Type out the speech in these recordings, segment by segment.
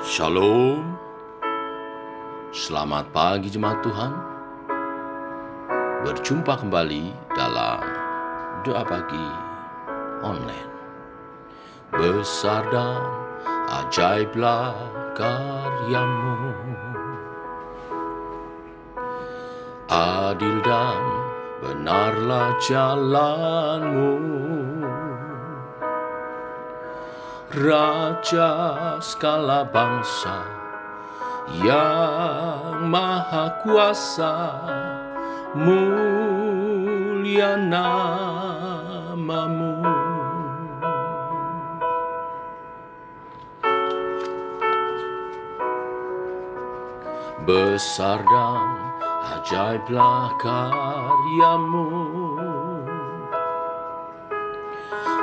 Shalom, selamat pagi jemaat Tuhan. Berjumpa kembali dalam doa pagi online. Besar dan ajaiblah karyamu, adil dan benarlah jalanmu. Raja segala bangsa yang maha kuasa, mulia namamu. Besar dan ajaiblah karyamu,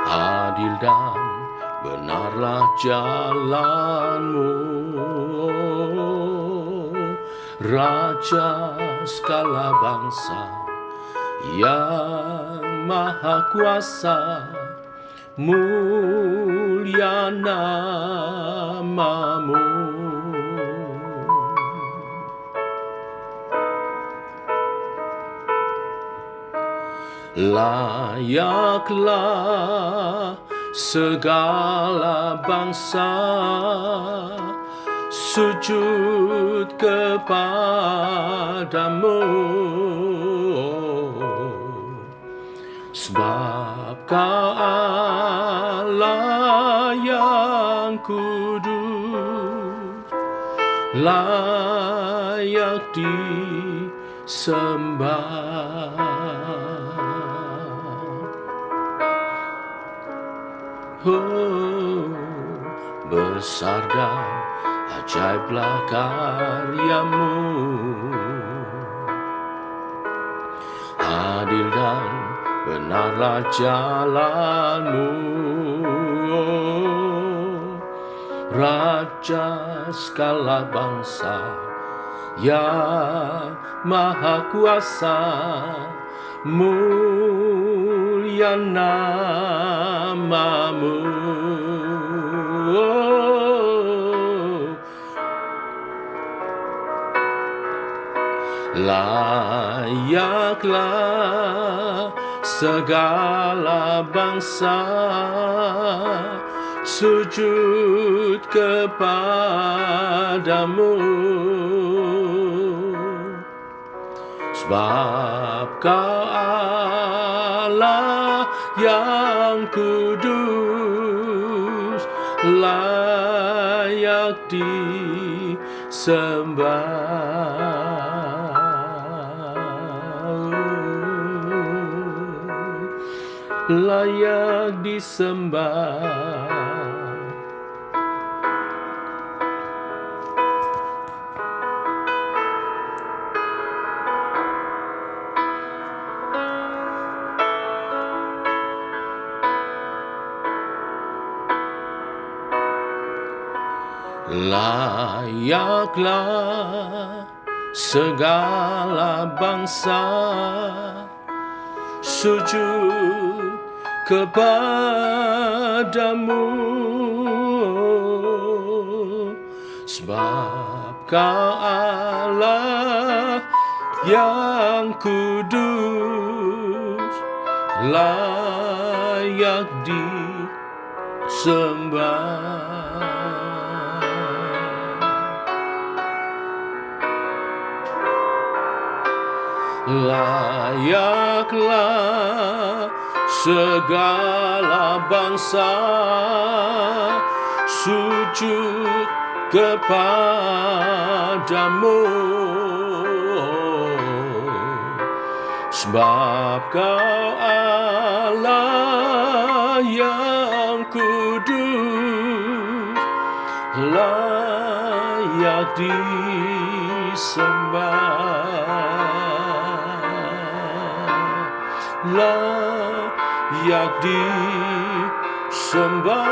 adil dan benarlah jalanmu. Raja segala bangsa yang maha kuasa, mulia namamu. Layaklah segala bangsa sujud kepadamu, sebab Kau Allah yang kudus, layak disembah. Oh, besar dan ajaiblah karyamu, adil dan benarlah jalanmu. Oh, Raja segala bangsa yang maha kuasa, mulia namamu. Layaklah segala bangsa sujud kepadamu, sebab Kau Allah yang kudus, layak disembah. Layak disembah. Layaklah segala bangsa sujud kepadamu, sebab Kau Allah yang kudus, layak disembah. Layaklah segala bangsa sujud kepadamu, sebab Kau Allah yang kudus, layak disembah. Layak disembah,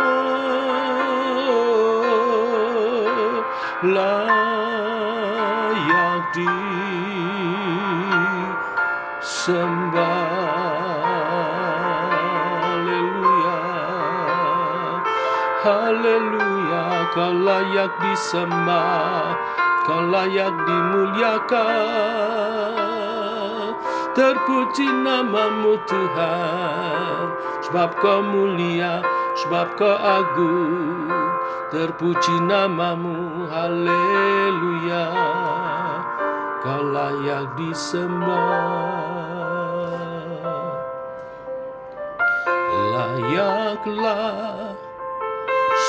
layak disembah. Haleluya, Haleluya, Kau layak disembah, Kau layak dimuliakan. Terpuji namamu Tuhan, sebab Kau mulia, sebab Kau agung. Terpuji namamu, haleluya, Kau layak disembah. Layaklah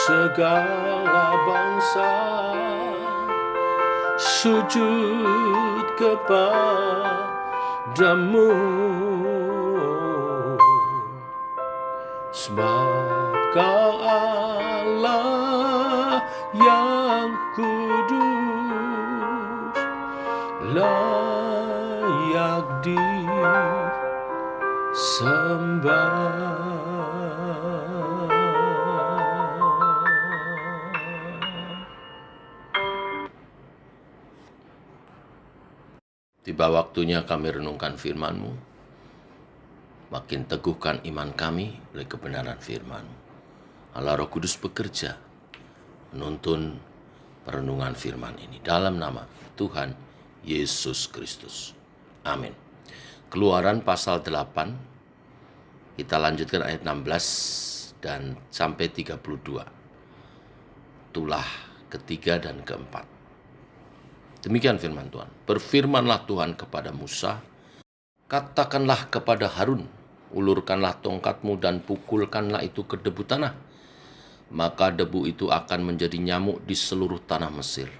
segala bangsa sujud kepadamu, sebab Kau Allah yang kudus, layak disembah. Tiba waktunya kami renungkan firman-Mu, makin teguhkan iman kami oleh kebenaran firman-Mu. Allah Roh Kudus bekerja menuntun perenungan firman ini dalam nama Tuhan Yesus Kristus. Amin. Keluaran pasal 8, kita lanjutkan ayat 16 dan sampai 32. Tulah ketiga dan keempat. Demikian firman Tuhan. Berfirmanlah Tuhan kepada Musa, katakanlah kepada Harun, ulurkanlah tongkatmu dan pukulkanlah itu ke debu tanah. Maka debu itu akan menjadi nyamuk di seluruh tanah Mesir.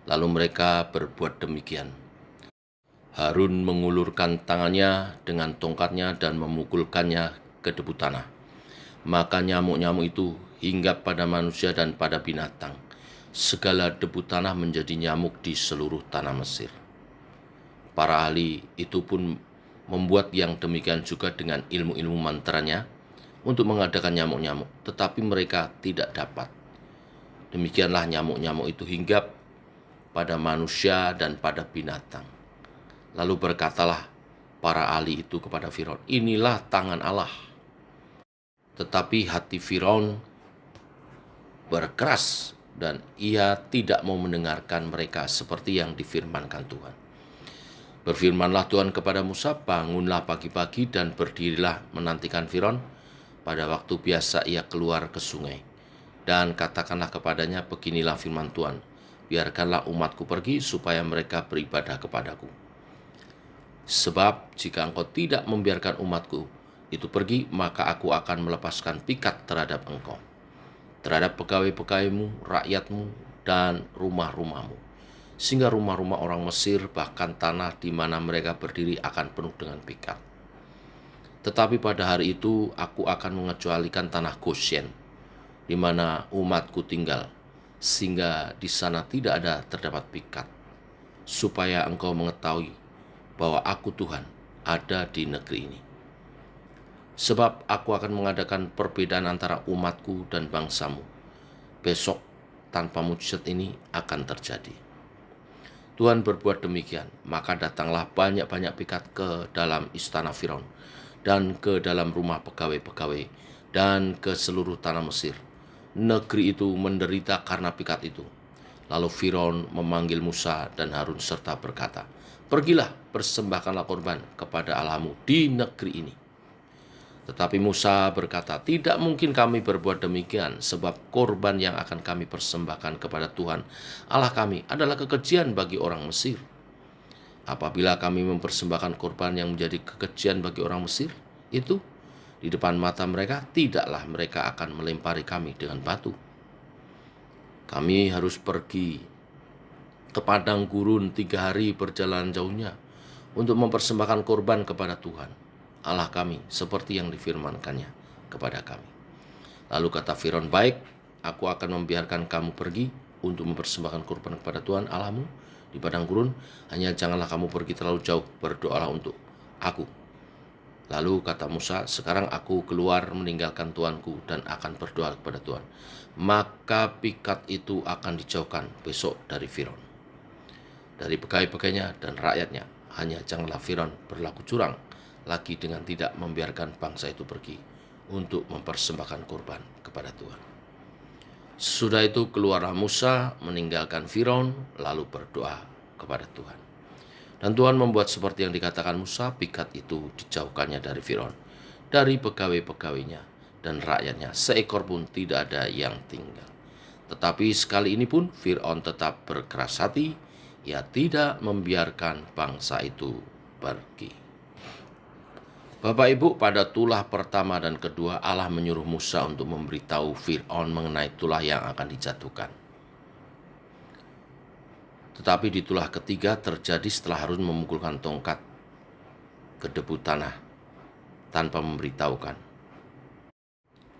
Lalu mereka berbuat demikian. Harun mengulurkan tangannya dengan tongkatnya dan memukulkannya ke debu tanah. Maka nyamuk-nyamuk itu hinggap pada manusia dan pada binatang. Segala debu tanah menjadi nyamuk di seluruh tanah Mesir. Para ahli itu pun membuat yang demikian juga dengan ilmu-ilmu mantranya untuk mengadakan nyamuk-nyamuk, tetapi mereka tidak dapat. Demikianlah nyamuk-nyamuk itu hinggap pada manusia dan pada binatang. Lalu berkatalah para ahli itu kepada Firaun, inilah tangan Allah. Tetapi hati Firaun berkeras dan ia tidak mau mendengarkan mereka seperti yang difirmankan Tuhan. Berfirmanlah Tuhan kepada Musa, bangunlah pagi-pagi dan berdirilah menantikan Firaun. Pada waktu biasa ia keluar ke sungai. Dan katakanlah kepadanya, beginilah firman Tuhan, biarkanlah umatku pergi supaya mereka beribadah kepadaku. Sebab jika engkau tidak membiarkan umatku itu pergi, maka aku akan melepaskan pikat terhadap engkau, terhadap pegawai-pegawaimu, rakyatmu, dan rumah-rumahmu, sehingga rumah-rumah orang Mesir, bahkan tanah di mana mereka berdiri akan penuh dengan pikat. Tetapi pada hari itu aku akan mengecualikan tanah Goshen, di mana umatku tinggal, sehingga di sana tidak ada terdapat pikat, supaya engkau mengetahui bahwa aku Tuhan ada di negeri ini. Sebab aku akan mengadakan perbedaan antara umatku dan bangsamu. Besok tanpa mujizat ini akan terjadi. Tuhan berbuat demikian, maka datanglah banyak-banyak pikat ke dalam istana Firaun dan ke dalam rumah pegawai-pegawai dan ke seluruh tanah Mesir. Negeri itu menderita karena pikat itu. Lalu Firaun memanggil Musa dan Harun serta berkata, pergilah, persembahkanlah korban kepada Allahmu di negeri ini. Tetapi Musa berkata, tidak mungkin kami berbuat demikian, sebab korban yang akan kami persembahkan kepada Tuhan Allah kami adalah kekejian bagi orang Mesir. Apabila kami mempersembahkan korban yang menjadi kekejian bagi orang Mesir itu di depan mata mereka, tidaklah mereka akan melempari kami dengan batu. Kami harus pergi ke padang gurun 3 hari perjalanan jauhnya untuk mempersembahkan korban kepada Tuhan Allah kami seperti yang difirmankannya kepada kami. Lalu kata Firaun, baik, aku akan membiarkan kamu pergi untuk mempersembahkan korban kepada Tuhan Allahmu di padang gurun, hanya janganlah kamu pergi terlalu jauh, berdoalah untuk aku. Lalu kata Musa, sekarang aku keluar meninggalkan Tuanku dan akan berdoa kepada Tuhan. Maka pikat itu akan dijauhkan besok dari Firaun, dari pegawai-pegawainya dan rakyatnya. Hanya janganlah Firaun berlaku curang lagi dengan tidak membiarkan bangsa itu pergi untuk mempersembahkan korban kepada Tuhan. Sudah itu keluarlah Musa meninggalkan Firaun lalu berdoa kepada Tuhan. Dan Tuhan membuat seperti yang dikatakan Musa, pikat itu dijauhkannya dari Firaun, dari pegawai-pegawainya dan rakyatnya, seekor pun tidak ada yang tinggal. Tetapi sekali ini pun Firaun tetap berkeras hati, ia tidak membiarkan bangsa itu pergi. Bapak Ibu, pada tulah pertama dan kedua Allah menyuruh Musa untuk memberitahu Firaun mengenai tulah yang akan dijatuhkan. Tetapi di tulah ketiga terjadi setelah Harun memukulkan tongkat ke debu tanah tanpa memberitahukan.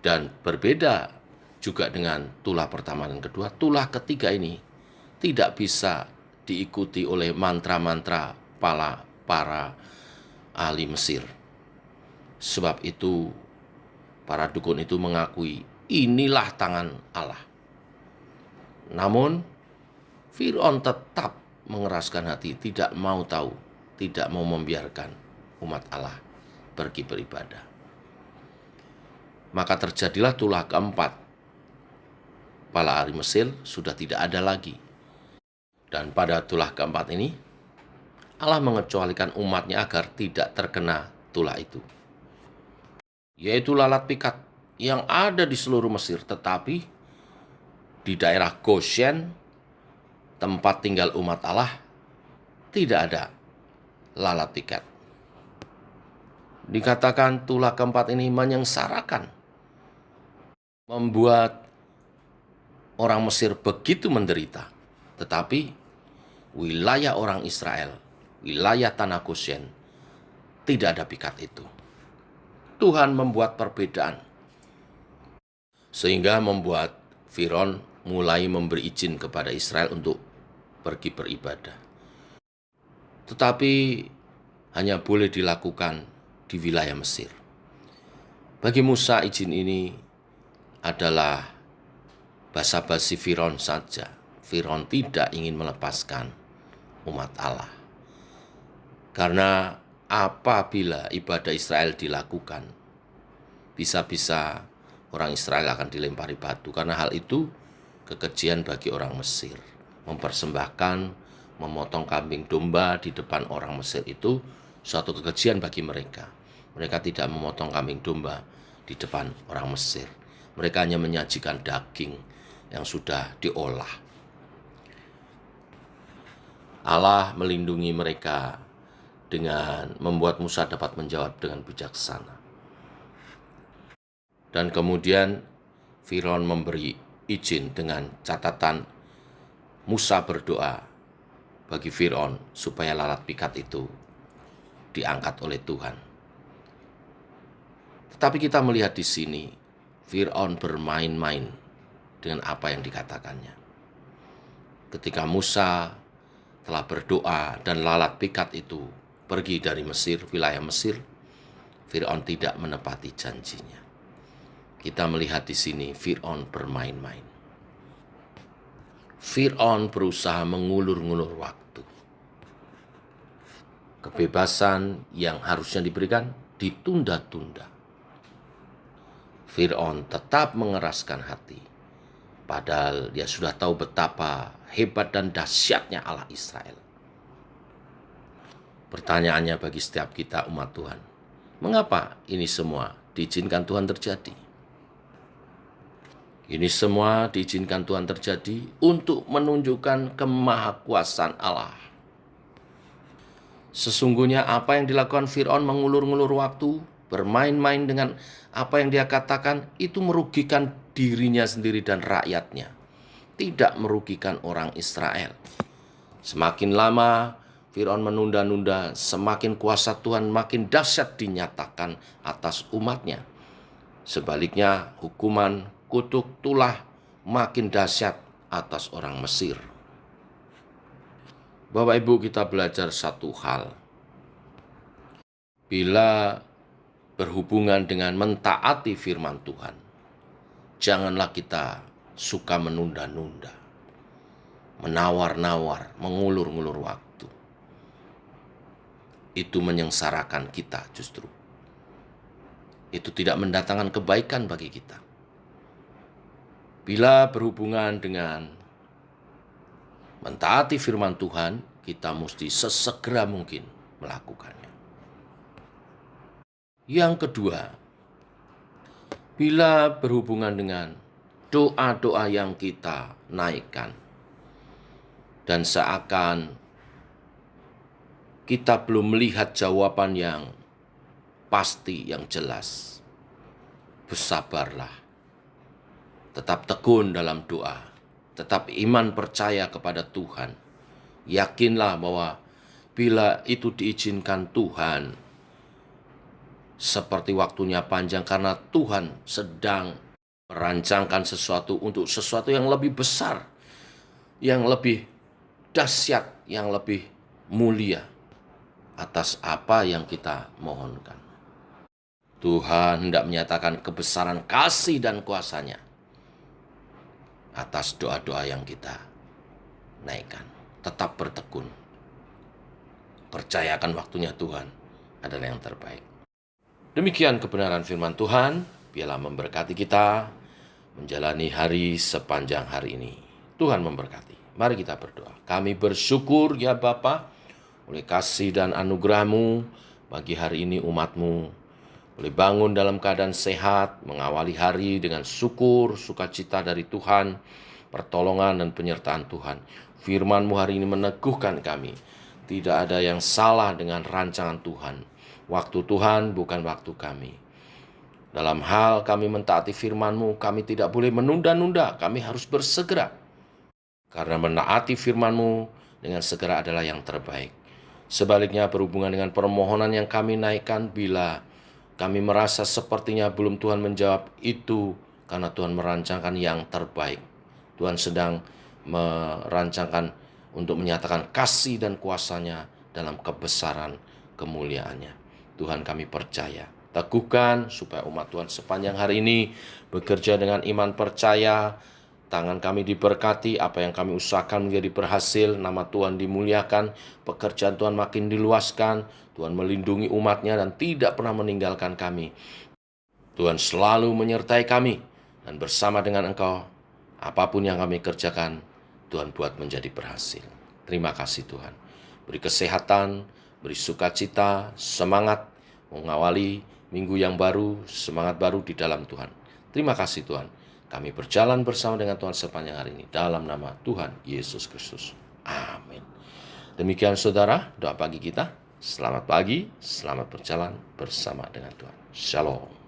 Dan berbeda juga dengan tulah pertama dan kedua, tulah ketiga ini tidak bisa diikuti oleh mantra-mantra para ahli Mesir. Sebab itu para dukun itu mengakui inilah tangan Allah. Namun Firaun tetap mengeraskan hati, tidak mau tahu, tidak mau membiarkan umat Allah pergi beribadah. Maka terjadilah tulah keempat. Para ahli Mesir sudah tidak ada lagi. Dan pada tulah keempat ini, Allah mengecualikan umatnya agar tidak terkena tulah itu, yaitu lalat pikat yang ada di seluruh Mesir. Tetapi di daerah Goshen, tempat tinggal umat Allah, tidak ada lalat pikat. Dikatakan tulah keempat ini menyengsarakan, membuat orang Mesir begitu menderita. Tetapi wilayah orang Israel, wilayah tanah Goshen, tidak ada pikat itu. Tuhan membuat perbedaan, sehingga membuat Firaun mulai memberi izin kepada Israel untuk pergi beribadah. Tetapi hanya boleh dilakukan di wilayah Mesir. Bagi Musa, izin ini adalah basa-basi Firaun saja. Firaun tidak ingin melepaskan umat Allah. Karena apabila ibadah Israel dilakukan, bisa-bisa orang Israel akan dilempari batu. Karena hal itu kekejian bagi orang Mesir. Mempersembahkan, memotong kambing domba di depan orang Mesir itu suatu kekejian bagi mereka. Mereka tidak memotong kambing domba di depan orang Mesir. Mereka hanya menyajikan daging yang sudah diolah. Allah melindungi mereka dengan membuat Musa dapat menjawab dengan bijaksana. Dan kemudian Firaun memberi izin dengan catatan Musa berdoa bagi Firaun supaya lalat pikat itu diangkat oleh Tuhan. Tetapi kita melihat di sini Firaun bermain-main dengan apa yang dikatakannya. Ketika Musa telah berdoa dan lalat pikat itu pergi dari Mesir, wilayah Mesir, Firaun tidak menepati janjinya. Kita melihat di sini Firaun bermain-main. Firaun berusaha mengulur-ngulur waktu. Kebebasan yang harusnya diberikan ditunda-tunda. Firaun tetap mengeraskan hati, padahal dia sudah tahu betapa hebat dan dahsyatnya Allah Israel. Pertanyaannya bagi setiap kita umat Tuhan, mengapa ini semua diizinkan Tuhan terjadi? Ini semua diizinkan Tuhan terjadi untuk menunjukkan kemahakuasaan Allah. Sesungguhnya apa yang dilakukan Firaun mengulur-ngulur waktu, bermain-main dengan apa yang dia katakan, itu merugikan dirinya sendiri dan rakyatnya, tidak merugikan orang Israel. Semakin lama Firaun menunda-nunda, semakin kuasa Tuhan makin dahsyat dinyatakan atas umatnya. Sebaliknya, hukuman kutuk tulah makin dahsyat atas orang Mesir. Bapak Ibu, kita belajar satu hal. Bila berhubungan dengan mentaati firman Tuhan, janganlah kita suka menunda-nunda, menawar-nawar, mengulur-ngulur waktu. Itu menyengsarakan kita justru. Itu tidak mendatangkan kebaikan bagi kita. Bila berhubungan dengan mentaati firman Tuhan, kita mesti sesegera mungkin melakukannya. Yang kedua, bila berhubungan dengan doa-doa yang kita naikkan, dan seakan kita belum melihat jawaban yang pasti, yang jelas, bersabarlah. Tetap tekun dalam doa, tetap iman percaya kepada Tuhan. Yakinlah bahwa bila itu diizinkan Tuhan, seperti waktunya panjang karena Tuhan sedang merancangkan sesuatu untuk sesuatu yang lebih besar, yang lebih dahsyat, yang lebih mulia atas apa yang kita mohonkan. Tuhan hendak menyatakan kebesaran kasih dan kuasa-Nya atas doa-doa yang kita naikkan. Tetap bertekun. Percayakan waktunya Tuhan adalah yang terbaik. Demikian kebenaran firman Tuhan. Biarlah memberkati kita menjalani hari sepanjang hari ini. Tuhan memberkati. Mari kita berdoa. Kami bersyukur ya Bapa, oleh kasih dan anugerah-Mu bagi hari ini umat-Mu boleh bangun dalam keadaan sehat, mengawali hari dengan syukur, sukacita dari Tuhan, pertolongan dan penyertaan Tuhan. Firman-Mu hari ini meneguhkan kami. Tidak ada yang salah dengan rancangan Tuhan. Waktu Tuhan bukan waktu kami. Dalam hal kami mentaati firman-Mu, kami tidak boleh menunda-nunda, kami harus bersegera. Karena menaati firman-Mu dengan segera adalah yang terbaik. Sebaliknya berhubungan dengan permohonan yang kami naikkan, bila kami merasa sepertinya belum Tuhan menjawab, itu karena Tuhan merancangkan yang terbaik. Tuhan sedang merancangkan untuk menyatakan kasih dan kuasa-Nya dalam kebesaran kemuliaan-Nya. Tuhan kami percaya. Teguhkan supaya umat Tuhan sepanjang hari ini bekerja dengan iman percaya. Tangan kami diberkati, apa yang kami usahakan menjadi berhasil, nama Tuhan dimuliakan, pekerjaan Tuhan makin diluaskan, Tuhan melindungi umat-Nya dan tidak pernah meninggalkan kami. Tuhan selalu menyertai kami, dan bersama dengan Engkau, apapun yang kami kerjakan, Tuhan buat menjadi berhasil. Terima kasih Tuhan. Beri kesehatan, beri sukacita, semangat mengawali minggu yang baru, semangat baru di dalam Tuhan. Terima kasih Tuhan. Kami berjalan bersama dengan Tuhan sepanjang hari ini. Dalam nama Tuhan Yesus Kristus. Amin. Demikian saudara, doa pagi kita. Selamat pagi, selamat berjalan bersama dengan Tuhan. Shalom.